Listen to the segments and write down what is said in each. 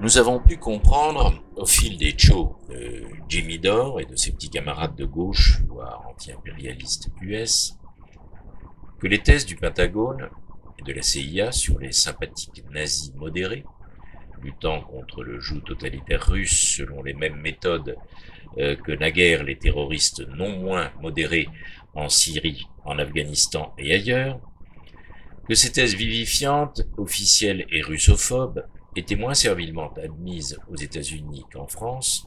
Nous avons pu comprendre, au fil des shows de Jimmy Dore et de ses petits camarades de gauche, voire anti-impérialistes US, que les thèses du Pentagone et de la CIA sur les sympathiques nazis modérés, luttant contre le joug totalitaire russe selon les mêmes méthodes que naguère les terroristes non moins modérés en Syrie, en Afghanistan et ailleurs, que ces thèses vivifiantes, officielles et russophobes étaient moins servilement admises aux États-Unis qu'en France,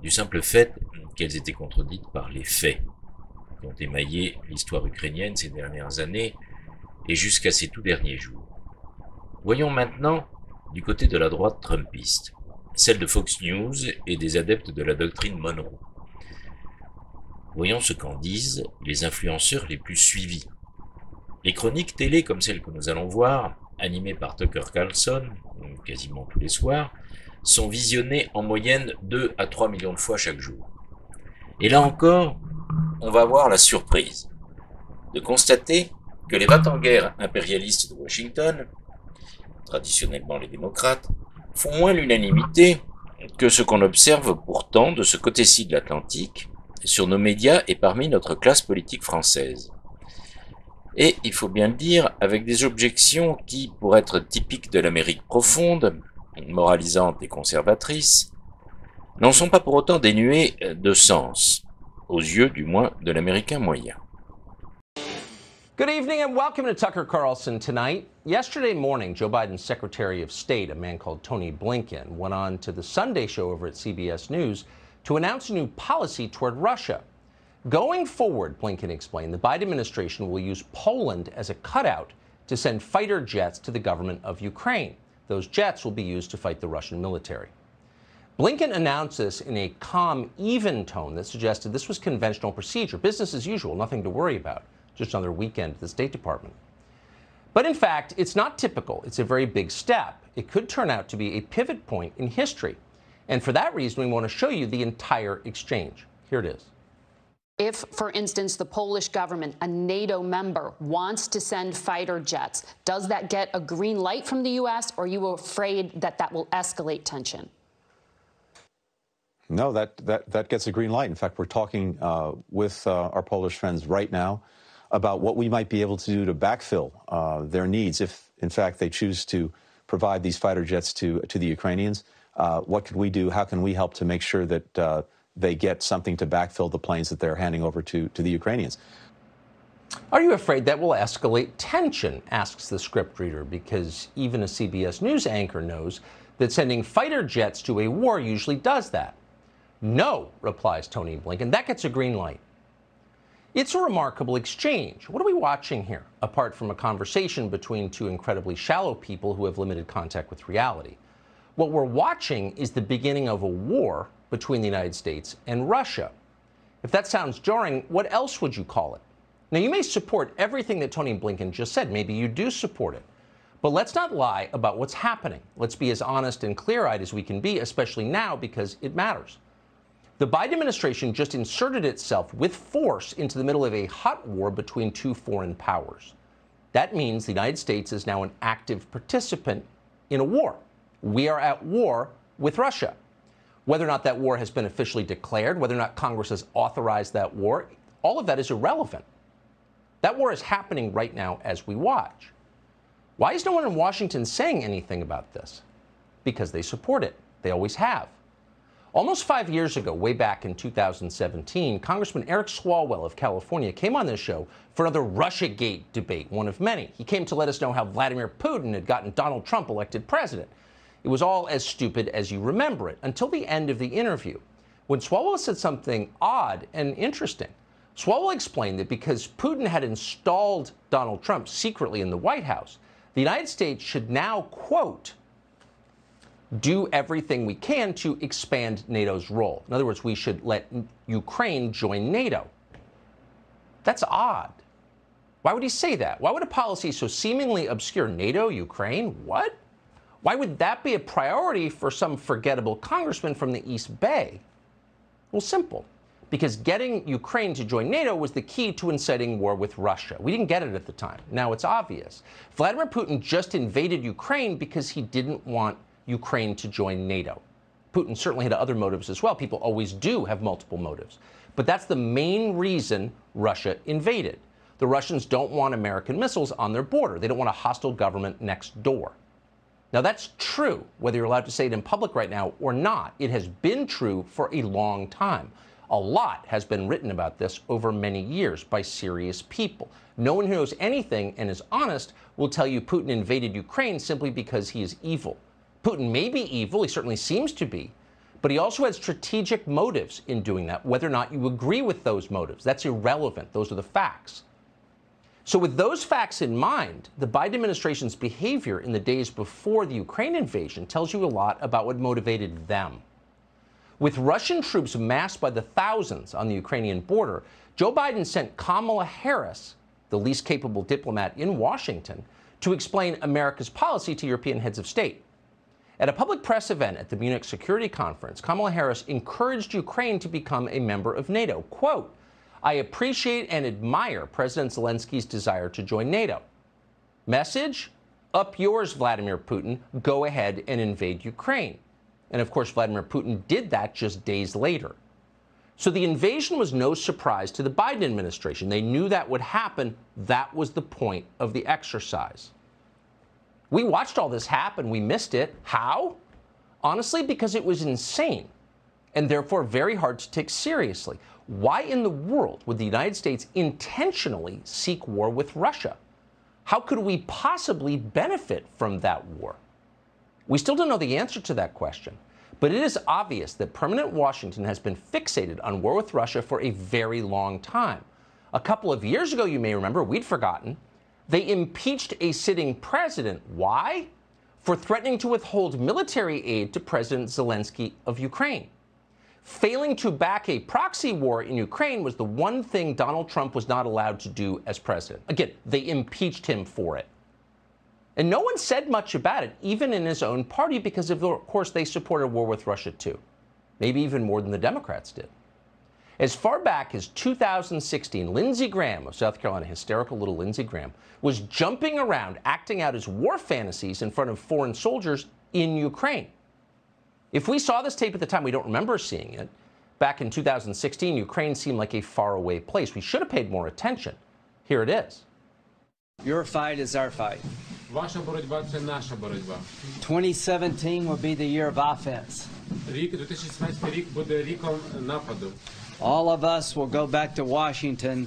du simple fait qu'elles étaient contredites par les faits qui ont émaillé l'histoire ukrainienne ces dernières années et jusqu'à ces tout derniers jours. Voyons maintenant du côté de la droite trumpiste, celle de Fox News et des adeptes de la doctrine Monroe. Voyons ce qu'en disent les influenceurs les plus suivis. Les chroniques télé comme celles que nous allons voir, animées par Tucker Carlson, quasiment tous les soirs, sont visionnées en moyenne 2 à 3 millions de fois chaque jour. Et là encore, on va avoir la surprise de constater que les va-t-en-guerre impérialistes de Washington, traditionnellement les démocrates, font moins l'unanimité que ce qu'on observe pourtant de ce côté-ci de l'Atlantique, sur nos médias et parmi notre classe politique française. Et, il faut bien le dire, avec des objections qui, pour être typiques de l'Amérique profonde, moralisante et conservatrice, n'en sont pas pour autant dénuées de sens, aux yeux du moins de l'Américain moyen. Good evening and welcome to Tucker Carlson tonight. Yesterday morning, Joe Biden's Secretary of State, a man called Tony Blinken, went on to the Sunday show over at CBS News to announce a new policy toward Russia. Going forward, Blinken explained, the Biden administration will use Poland as a cutout to send fighter jets to the government of Ukraine. Those jets will be used to fight the Russian military. Blinken announced this in a calm, even tone that suggested this was conventional procedure, business as usual, nothing to worry about, just another weekend at the State Department. But in fact, it's not typical. It's a very big step. It could turn out to be a pivot point in history. And for that reason, we want to show you the entire exchange. Here it is. If, for instance, the Polish government, a NATO member, wants to send fighter jets, does that get a green light from the U.S., or are you afraid that that will escalate tension? No, that gets a green light. In fact, we're talking with our Polish friends right now about what we might be able to do to backfill their needs if, in fact, they choose to provide these fighter jets to the Ukrainians. What could we do? How can we help to make sure that they get something to backfill the planes that they're handing over to the Ukrainians? Are you afraid that will escalate tension, asks the scriptreader, because even a CBS News anchor knows that sending fighter jets to a war usually does that. No, replies Tony Blinken, that gets a green light. It's a remarkable exchange. What are we watching here, apart from a conversation between two incredibly shallow people who have limited contact with reality? What we're watching is the beginning of a war between the United States and Russia. If that sounds jarring, what else would you call it? Now, you may support everything that Tony Blinken just said. Maybe you do support it. But let's not lie about what's happening. Let's be as honest and clear-eyed as we can be, especially now, because it matters. The Biden administration just inserted itself with force into the middle of a hot war between two foreign powers. That means the United States is now an active participant in a war. We are at war with Russia. Whether or not that war has been officially declared, whether or not Congress has authorized that war, all of that is irrelevant. That war is happening right now as we watch. Why is no one in Washington saying anything about this? Because they support it. They always have. Almost 5 years ago, way back in 2017, Congressman Eric Swalwell of California came on this show for another Russiagate debate, one of many. He came to let us know how Vladimir Putin had gotten Donald Trump elected president. It was all as stupid as you remember it, until the end of the interview, when Swalwell said something odd and interesting. Swalwell explained that because Putin had installed Donald Trump secretly in the White House, the United States should now, quote, do everything we can to expand NATO's role. In other words, we should let Ukraine join NATO. That's odd. Why would he say that? Why would a policy so seemingly obscure, NATO, Ukraine, what? Why would that be a priority for some forgettable congressman from the East Bay? Well, simple. Because getting Ukraine to join NATO was the key to inciting war with Russia. We didn't get it at the time. Now it's obvious. Vladimir Putin just invaded Ukraine because he didn't want Ukraine to join NATO. Putin certainly had other motives as well. People always do have multiple motives. But that's the main reason Russia invaded. The Russians don't want American missiles on their border. They don't want a hostile government next door. Now, that's true, whether you're allowed to say it in public right now or not. It has been true for a long time. A lot has been written about this over many years by serious people. No one who knows anything and is honest will tell you Putin invaded Ukraine simply because he is evil. Putin may be evil, he certainly seems to be, but he also had strategic motives in doing that, whether or not you agree with those motives. That's irrelevant. Those are the facts. So with those facts in mind, the Biden administration's behavior in the days before the Ukraine invasion tells you a lot about what motivated them. With Russian troops massed by the thousands on the Ukrainian border, Joe Biden sent Kamala Harris, the least capable diplomat in Washington, to explain America's policy to European heads of state. At a public press event at the Munich Security Conference, Kamala Harris encouraged Ukraine to become a member of NATO. Quote, "I appreciate and admire President Zelensky's desire to join NATO." Message? Up yours, Vladimir Putin. Go ahead and invade Ukraine. And of course, Vladimir Putin did that just days later. So the invasion was no surprise to the Biden administration. They knew that would happen. That was the point of the exercise. We watched all this happen. We missed it. How? Honestly, because it was insane and therefore very hard to take seriously. Why in the world would the United States intentionally seek war with Russia? How could we possibly benefit from that war? We still don't know the answer to that question, but it is obvious that permanent Washington has been fixated on war with Russia for a very long time. A couple of years ago, you may remember, we'd forgotten, they impeached a sitting president. Why? For threatening to withhold military aid to President Zelensky of Ukraine. Failing to back a proxy war in Ukraine was the one thing Donald Trump was not allowed to do as president. Again, they impeached him for it. And no one said much about it, even in his own party, because of course they supported war with Russia too. Maybe even more than the Democrats did. As far back as 2016, Lindsey Graham of South Carolina, hysterical little Lindsey Graham, was jumping around, acting out his war fantasies in front of foreign soldiers in Ukraine. If we saw this tape at the time, we don't remember seeing it. Back in 2016, Ukraine seemed like a faraway place. We should have paid more attention. Here it is. Your fight is our fight. Ваша боротьба – це наша боротьба. 2017 will be the year of offense. Рік 2017 рік буде ріком нападу. All of us will go back to Washington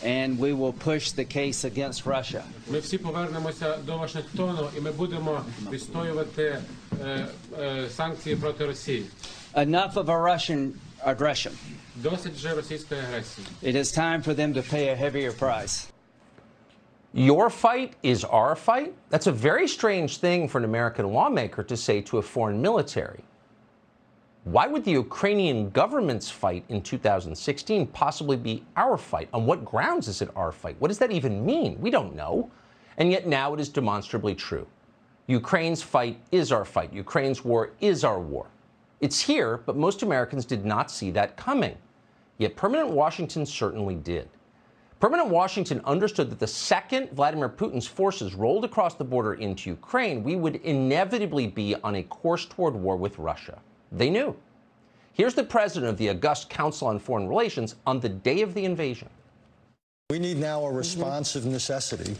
and we will push the case against Russia. Ми всі повернемося до Вашингтону і ми будемо відстоювати санкції проти Росії. Enough of a Russian aggression. Досить вже російської агресії. It is time for them to pay a heavier price. Your fight is our fight? That's a very strange thing for an American lawmaker to say to a foreign military. Why would the Ukrainian government's fight in 2016 possibly be our fight? On what grounds is it our fight? What does that even mean? We don't know. And yet now it is demonstrably true. Ukraine's fight is our fight. Ukraine's war is our war. It's here, but most Americans did not see that coming. Yet permanent Washington certainly did. Permanent Washington understood that the second Vladimir Putin's forces rolled across the border into Ukraine, we would inevitably be on a course toward war with Russia. They knew. Here's the president of the August Council on Foreign Relations on the day of the invasion. We need now a response of necessity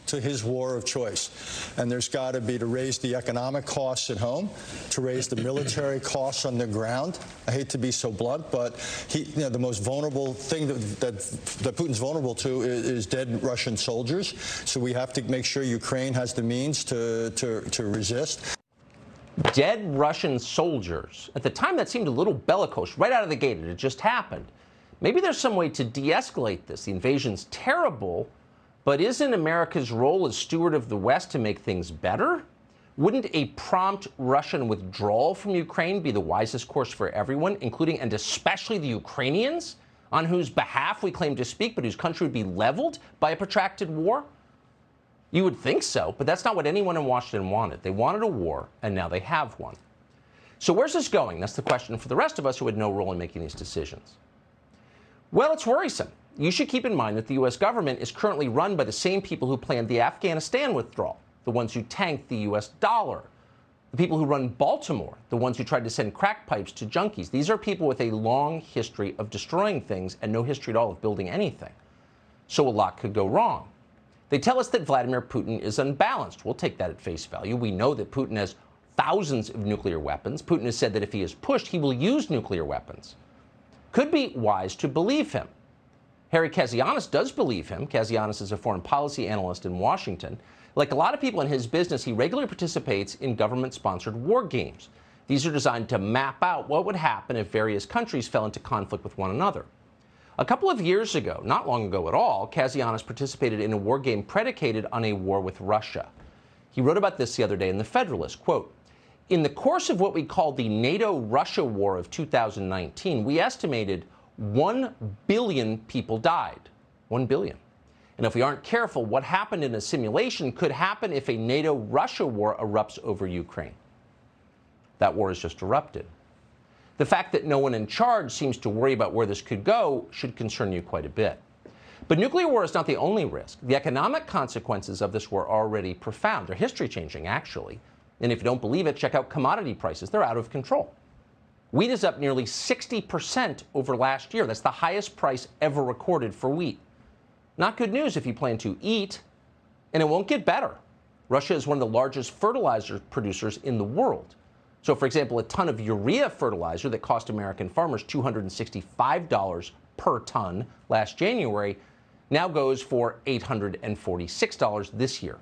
to his war of choice. And there's got to be to raise the economic costs at home, to raise the military costs on the ground. I hate to be so blunt, but the most vulnerable thing that Putin's vulnerable to is dead Russian soldiers. So we have to make sure Ukraine has the means to resist. Dead Russian soldiers. At the time, that seemed a little bellicose right out of the gate. It had just happened. Maybe there's some way to de-escalate this. The invasion's terrible, but isn't America's role as steward of the West to make things better? Wouldn't a prompt Russian withdrawal from Ukraine be the wisest course for everyone, including and especially the Ukrainians, on whose behalf we claim to speak, but whose country would be leveled by a protracted war? You would think so, but that's not what anyone in Washington wanted. They wanted a war, and now they have one. So where's this going? That's the question for the rest of us who had no role in making these decisions. Well, it's worrisome. You should keep in mind that the U.S. government is currently run by the same people who planned the Afghanistan withdrawal, the ones who tanked the U.S. dollar. The people who run Baltimore, the ones who tried to send crack pipes to junkies, these are people with a long history of destroying things and no history at all of building anything. So a lot could go wrong. They tell us that Vladimir Putin is unbalanced. We'll take that at face value. We know that Putin has thousands of nuclear weapons. Putin has said that if he is pushed, he will use nuclear weapons. Could be wise to believe him. Harry Kazianis does believe him. Kazianis is a foreign policy analyst in Washington. Like a lot of people in his business, he regularly participates in government-sponsored war games. These are designed to map out what would happen if various countries fell into conflict with one another. A couple of years ago, not long ago at all, Kazianis participated in a war game predicated on a war with Russia. He wrote about this the other day in The Federalist, quote, "In the course of what we call the NATO-Russia war of 2019, we estimated 1 billion people died. 1 billion. And if we aren't careful, what happened in a simulation could happen if a NATO-Russia war erupts over Ukraine." That war has just erupted. The fact that no one in charge seems to worry about where this could go should concern you quite a bit. But nuclear war is not the only risk. The economic consequences of this war are already profound. They're history-changing, actually. And if you don't believe it, check out commodity prices. They're out of control. Wheat is up nearly 60% over last year. That's the highest price ever recorded for wheat. Not good news if you plan to eat, and it won't get better. Russia is one of the largest fertilizer producers in the world. So, for example, a ton of urea fertilizer that cost American farmers $265 per ton last January now goes for $846 this year.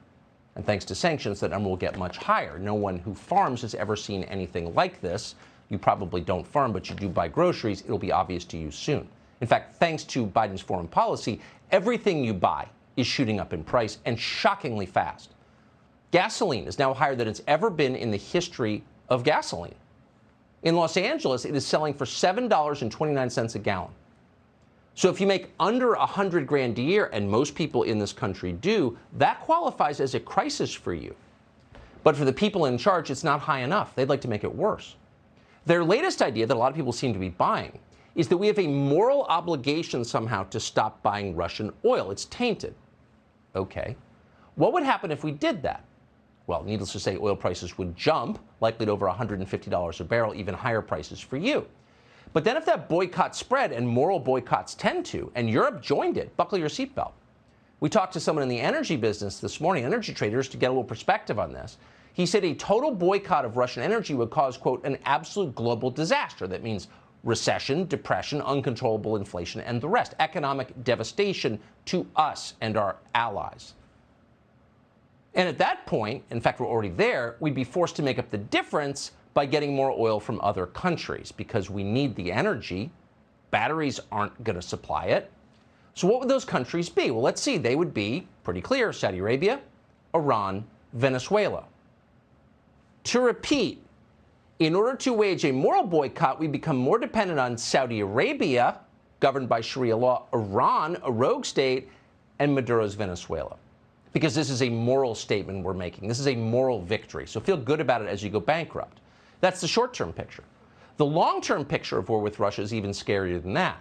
And thanks to sanctions, that number will get much higher. No one who farms has ever seen anything like this. You probably don't farm, but you do buy groceries. It'll be obvious to you soon. In fact, thanks to Biden's foreign policy, everything you buy is shooting up in price, and shockingly fast. Gasoline is now higher than it's ever been in the history of gasoline. In Los Angeles, it is selling for $7.29 a gallon. So if you make under 100 grand a year, and most people in this country do, that qualifies as a crisis for you. But for the people in charge, it's not high enough. They'd like to make it worse. Their latest idea that a lot of people seem to be buying is that we have a moral obligation somehow to stop buying Russian oil. It's tainted. Okay. What would happen if we did that? Well, needless to say, oil prices would jump, likely to over $150 a barrel, even higher prices for you. But then if that boycott spread, and moral boycotts tend to, and Europe joined it, buckle your seatbelt. We talked to someone in the energy business this morning, energy traders, to get a little perspective on this. He said a total boycott of Russian energy would cause, quote, an absolute global disaster. That means recession, depression, uncontrollable inflation, and the rest. Economic devastation to us and our allies. And at that point, in fact, we're already there, we'd be forced to make up the difference by getting more oil from other countries because we need the energy. Batteries aren't going to supply it. So what would those countries be? Well, let's see. They would be, pretty clear, Saudi Arabia, Iran, Venezuela. To repeat, in order to wage a moral boycott, we become more dependent on Saudi Arabia, governed by Sharia law, Iran, a rogue state, and Maduro's Venezuela. Because this is a moral statement we're making. This is a moral victory. So feel good about it as you go bankrupt. That's the short-term picture. The long-term picture of war with Russia is even scarier than that.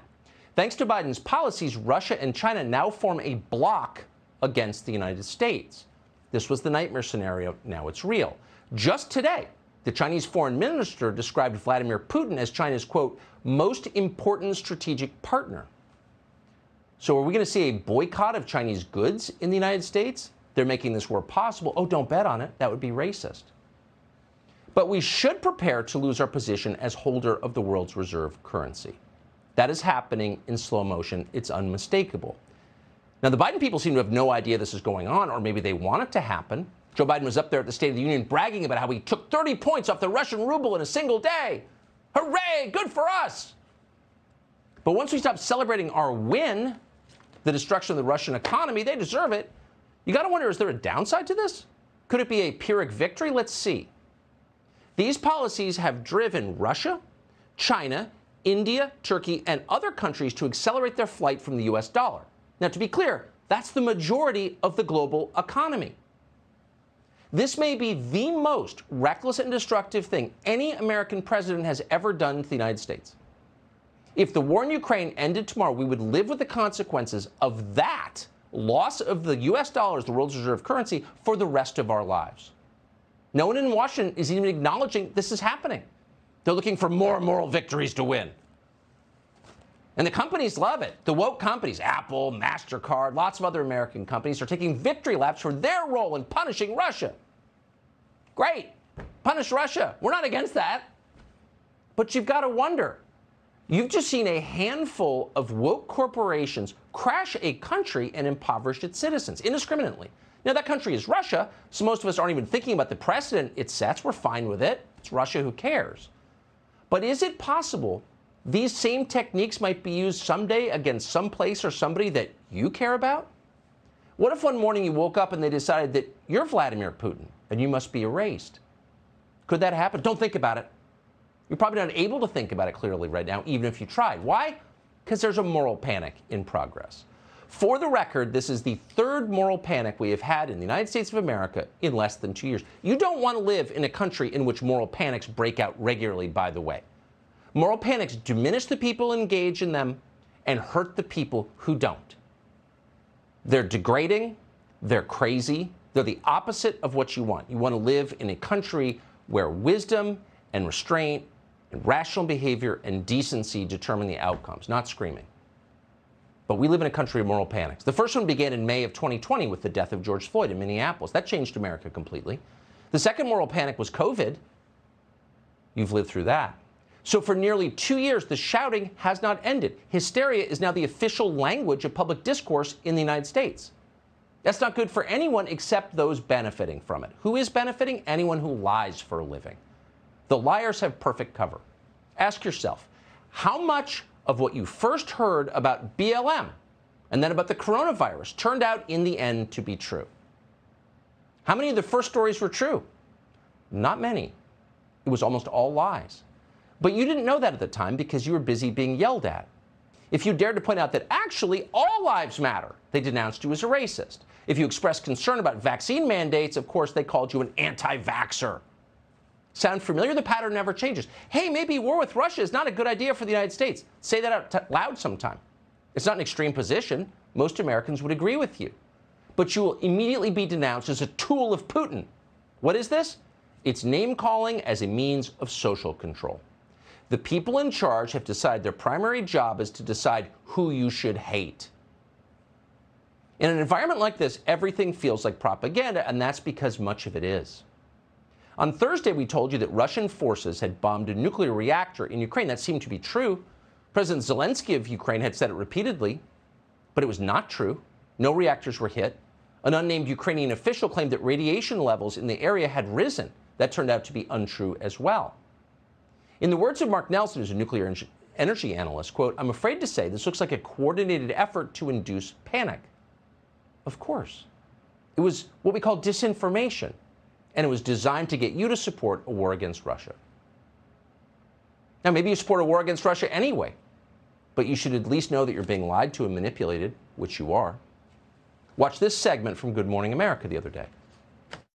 Thanks to Biden's policies, Russia and China now form a bloc against the United States. This was the nightmare scenario. Now it's real. Just today, the Chinese foreign minister described Vladimir Putin as China's, quote, most important strategic partner. So are we going to see a boycott of Chinese goods in the United States? They're making this war possible. Oh, don't bet on it. That would be racist. But we should prepare to lose our position as holder of the world's reserve currency. That is happening in slow motion. It's unmistakable. Now, the Biden people seem to have no idea this is going on, or maybe they want it to happen. Joe Biden was up there at the State of the Union bragging about how he took 30 points off the Russian ruble in a single day. Hooray, good for us. But once we stop celebrating our win, the destruction of the Russian economy, they deserve it. You got to wonder, is there a downside to this? Could it be a Pyrrhic victory? Let's see. These policies have driven Russia, China, India, Turkey, and other countries to accelerate their flight from the U.S. dollar. Now, to be clear, that's the majority of the global economy. This may be the most reckless and destructive thing any American president has ever done to the United States. If the war in Ukraine ended tomorrow, we would live with the consequences of that loss of the U.S. dollar as the world's reserve currency for the rest of our lives. No one in Washington is even acknowledging this is happening. They're looking for more moral victories to win. And the companies love it. The woke companies, Apple, MasterCard, lots of other American companies are taking victory laps for their role in punishing Russia. Great. Punish Russia. We're not against that. But you've got to wonder. You've just seen a handful of woke corporations crash a country and impoverish its citizens indiscriminately. Now, that country is Russia, so most of us aren't even thinking about the precedent it sets. We're fine with it. It's Russia, who cares? But is it possible these same techniques might be used someday against some place or somebody that you care about? What if one morning you woke up and they decided that you're Vladimir Putin and you must be erased? Could that happen? Don't think about it. You're probably not able to think about it clearly right now, even if you tried. Why? Because there's a moral panic in progress. For the record, this is the third moral panic we have had in the United States of America in less than 2 years. You don't want to live in a country in which moral panics break out regularly, by the way. Moral panics diminish the people engaged in them and hurt the people who don't. They're degrading, they're crazy, they're the opposite of what you want. You want to live in a country where wisdom and restraint and rational behavior and decency determine the outcomes, not screaming. But we live in a country of moral panics. The first one began in May of 2020 with the death of George Floyd in Minneapolis. That changed America completely. The second moral panic was COVID. You've lived through that. So for nearly 2 years, the shouting has not ended. Hysteria is now the official language of public discourse in the United States. That's not good for anyone except those benefiting from it. Who is benefiting? Anyone who lies for a living. The liars have perfect cover. Ask yourself, how much of what you first heard about BLM and then about the coronavirus turned out in the end to be true? How many of the first stories were true? Not many. It was almost all lies. But you didn't know that at the time because you were busy being yelled at. If you dared to point out that actually all lives matter, they denounced you as a racist. If you expressed concern about vaccine mandates, of course, they called you an anti-vaxxer. Sound familiar? The pattern never changes. Hey, maybe war with Russia is not a good idea for the United States. Say that out loud sometime. It's not an extreme position. Most Americans would agree with you. But you will immediately be denounced as a tool of Putin. What is this? It's name-calling as a means of social control. The people in charge have decided their primary job is to decide who you should hate. In an environment like this, everything feels like propaganda, and that's because much of it is. On Thursday, we told you that Russian forces had bombed a nuclear reactor in Ukraine. That seemed to be true. President Zelensky of Ukraine had said it repeatedly, but it was not true. No reactors were hit. An unnamed Ukrainian official claimed that radiation levels in the area had risen. That turned out to be untrue as well. In the words of Mark Nelson, who's a nuclear energy analyst, quote, "I'm afraid to say this looks like a coordinated effort to induce panic." Of course. It was what we call disinformation, and it was designed to get you to support a war against Russia. Now, maybe you support a war against Russia anyway, but you should at least know that you're being lied to and manipulated, which you are. Watch this segment from Good Morning America the other day.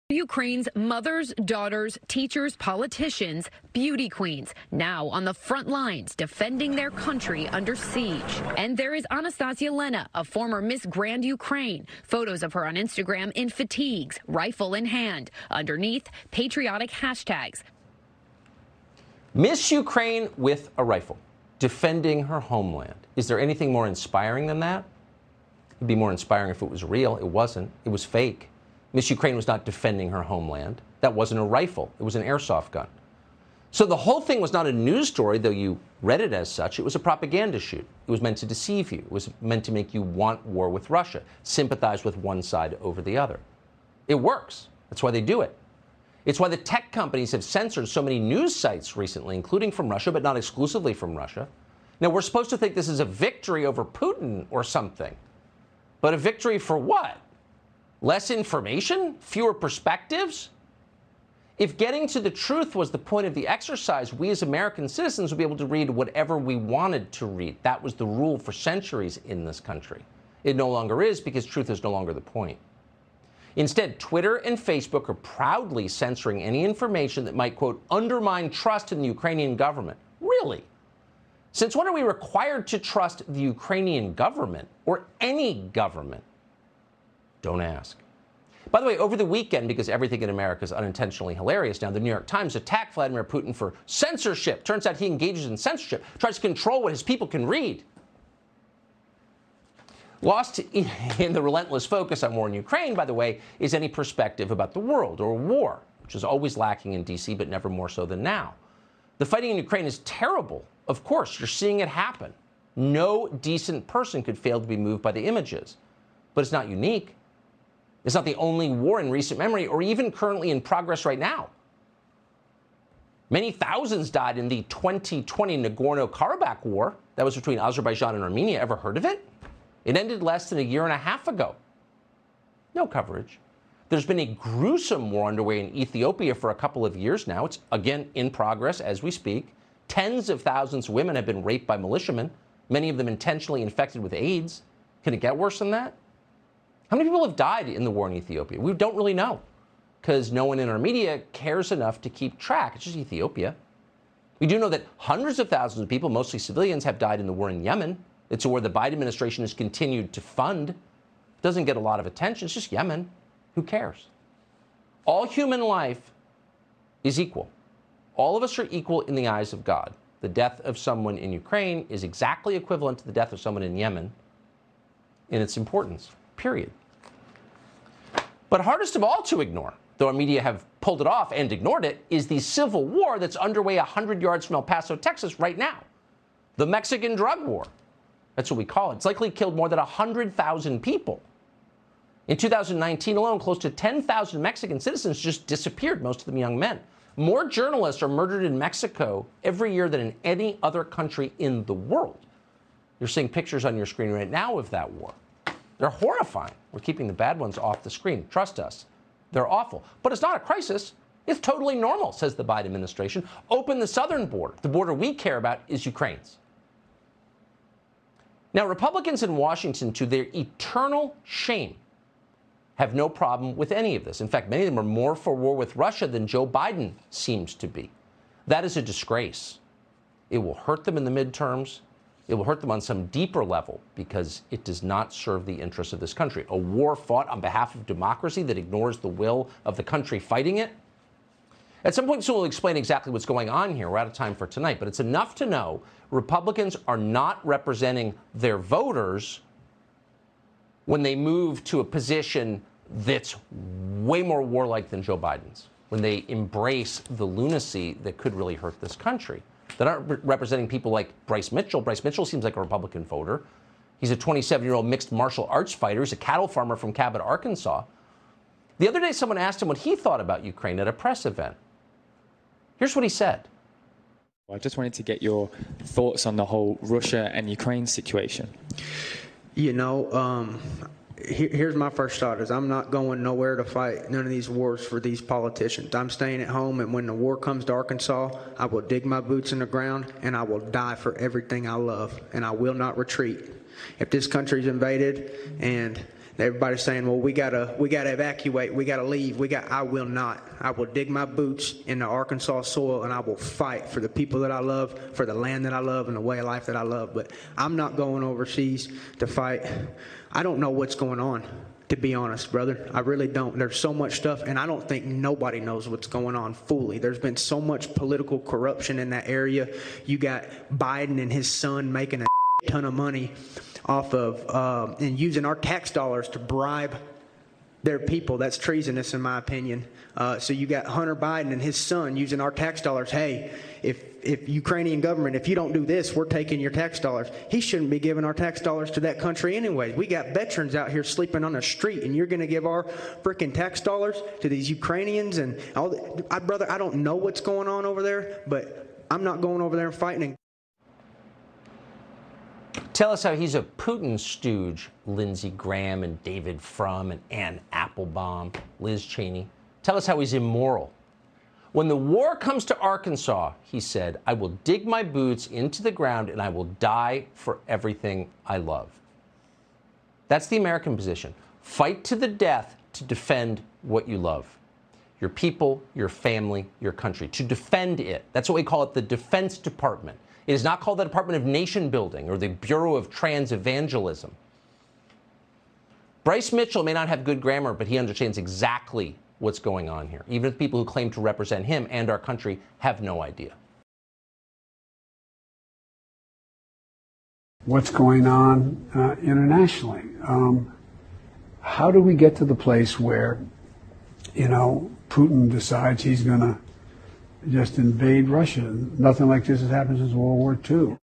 Ukraine's mothers, daughters, teachers, politicians, beauty queens, now on the front lines defending their country under siege. And there is Anastasia Lena, a former Miss Grand Ukraine. Photos of her on Instagram in fatigues, rifle in hand. Underneath, patriotic hashtags. Miss Ukraine with a rifle, defending her homeland. Is there anything more inspiring than that? It'd be more inspiring if it was real. It wasn't. It was fake. Miss Ukraine was not defending her homeland. That wasn't a rifle. It was an airsoft gun. So the whole thing was not a news story, though you read it as such. It was a propaganda shoot. It was meant to deceive you. It was meant to make you want war with Russia, sympathize with one side over the other. It works. That's why they do it. It's why the tech companies have censored so many news sites recently, including from Russia, but not exclusively from Russia. Now, we're supposed to think this is a victory over Putin or something. But a victory for what? Less information? Fewer perspectives? If getting to the truth was the point of the exercise, we as American citizens would be able to read whatever we wanted to read. That was the rule for centuries in this country. It no longer is because truth is no longer the point. Instead, Twitter and Facebook are proudly censoring any information that might, quote, undermine trust in the Ukrainian government. Really? Since when are we required to trust the Ukrainian government or any government? Don't ask. By the way, over the weekend, because everything in America is unintentionally hilarious now, the New York Times attacked Vladimir Putin for censorship. Turns out he engages in censorship, tries to control what his people can read. Lost in the relentless focus on war in Ukraine, by the way, is any perspective about the world or war, which is always lacking in D.C., but never more so than now. The fighting in Ukraine is terrible. Of course, you're seeing it happen. No decent person could fail to be moved by the images. But it's not unique. It's not the only war in recent memory or even currently in progress right now. Many thousands died in the 2020 Nagorno-Karabakh war that was between Azerbaijan and Armenia. Ever heard of it? It ended less than a year and a half ago. No coverage. There's been a gruesome war underway in Ethiopia for a couple of years now. It's, again, in progress as we speak. Tens of thousands of women have been raped by militiamen, many of them intentionally infected with AIDS. Can it get worse than that? How many people have died in the war in Ethiopia? We don't really know, because no one in our media cares enough to keep track. It's just Ethiopia. We do know that hundreds of thousands of people, mostly civilians, have died in the war in Yemen. It's a war the Biden administration has continued to fund. It doesn't get a lot of attention. It's just Yemen. Who cares? All human life is equal. All of us are equal in the eyes of God. The death of someone in Ukraine is exactly equivalent to the death of someone in Yemen in its importance, period. But hardest of all to ignore, though our media have pulled it off and ignored it, is the civil war that's underway 100 yards from El Paso, Texas right now. The Mexican drug war. That's what we call it. It's likely killed more than 100,000 people. In 2019 alone, close to 10,000 Mexican citizens just disappeared, most of them young men. More journalists are murdered in Mexico every year than in any other country in the world. You're seeing pictures on your screen right now of that war. They're horrifying. We're keeping the bad ones off the screen. Trust us. They're awful. But it's not a crisis. It's totally normal, says the Biden administration. Open the southern border. The border we care about is Ukraine's. Now, Republicans in Washington, to their eternal shame, have no problem with any of this. In fact, many of them are more for war with Russia than Joe Biden seems to be. That is a disgrace. It will hurt them in the midterms. It will hurt them on some deeper level because it does not serve the interests of this country. A war fought on behalf of democracy that ignores the will of the country fighting it. At some point soon, we'll explain exactly what's going on here. We're out of time for tonight, but it's enough to know Republicans are not representing their voters when they move to a position that's way more warlike than Joe Biden's, when they embrace the lunacy that could really hurt this country. They're not representing people like Bryce Mitchell. Bryce Mitchell seems like a Republican voter. He's a 27-year-old mixed martial arts fighter. He's a cattle farmer from Cabot, Arkansas. The other day, someone asked him what he thought about Ukraine at a press event. Here's what he said. I just wanted to get your thoughts on the whole Russia and Ukraine situation. You know, here's my first thought is I'm not going nowhere to fight none of these wars for these politicians. I'm staying at home, and when the war comes to Arkansas, I will dig my boots in the ground, and I will die for everything I love, and I will not retreat. If this country's invaded and everybody's saying, well, we gotta evacuate, we gotta leave, I will not. I will dig my boots in the Arkansas soil, and I will fight for the people that I love, for the land that I love, and the way of life that I love. But I'm not going overseas to fight. I don't know what's going on, to be honest, brother. I really don't. There's so much stuff, and I don't think nobody knows what's going on fully. There's been so much political corruption in that area. You got Biden and his son making a ton of money off of and using our tax dollars to bribe their people. That's treasonous, in my opinion. So you got Hunter Biden and his son using our tax dollars. Hey, if Ukrainian government, if you don't do this, we're taking your tax dollars. He shouldn't be giving our tax dollars to that country anyway. We got veterans out here sleeping on the street, and you're going to give our freaking tax dollars to these Ukrainians and all that. Brother, I don't know what's going on over there, but I'm not going over there and fighting. Tell us how he's a Putin stooge, Lindsey Graham and David Frum and Ann Applebaum, Liz Cheney. Tell us how he's immoral. When the war comes to Arkansas, he said, I will dig my boots into the ground and I will die for everything I love. That's the American position. Fight to the death to defend what you love. Your people, your family, your country. To defend it. That's what we call it, the Defense Department. It is not called the Department of Nation Building or the Bureau of Trans Evangelism. Bryce Mitchell may not have good grammar, but he understands exactly what's going on here. Even if people who claim to represent him and our country have no idea. What's going on internationally? How do we get to the place where, Putin decides he's going to just invade Russia? Nothing like this has happened since World War II.